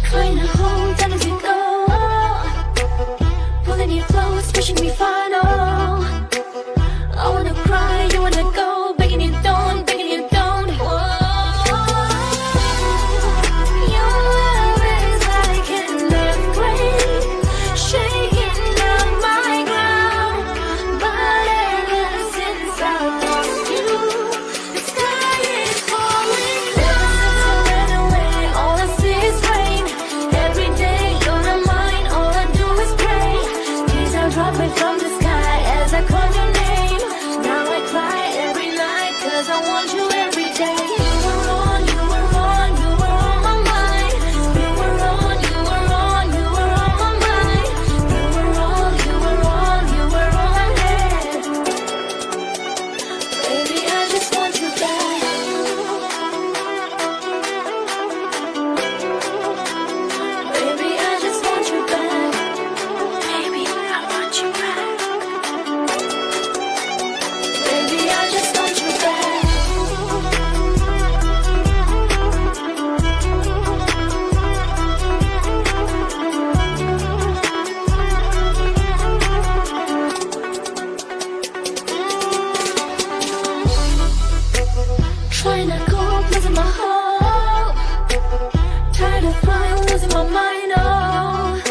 Trying to hold on as you go, pulling you close, pushing me final. I wanna cry, you wanna go, begging you don't, begging you don't. Whoa. Your love is like an earthquake, shaking up my ground. But ever since I lost you, the sky is falling down. Ran away, all I see is rain. Every day you're not mine, all I do is pray. Tears are dropping from the sky as I call your name. Now I cry every night 'cause I want you every day. You were on, you were on, you were on my mind. You were on, you were on, you were on my mind. You were on, you were on, you were all I had. Baby, I just want you back. Baby, I just want you back. Baby, I want you back. Baby, I just want you back. Trying to cope, losing my hope. Tired of crying, losing my mind, oh.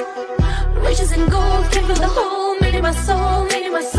Riches and gold, came from the hole, made in my soul, made in my soul.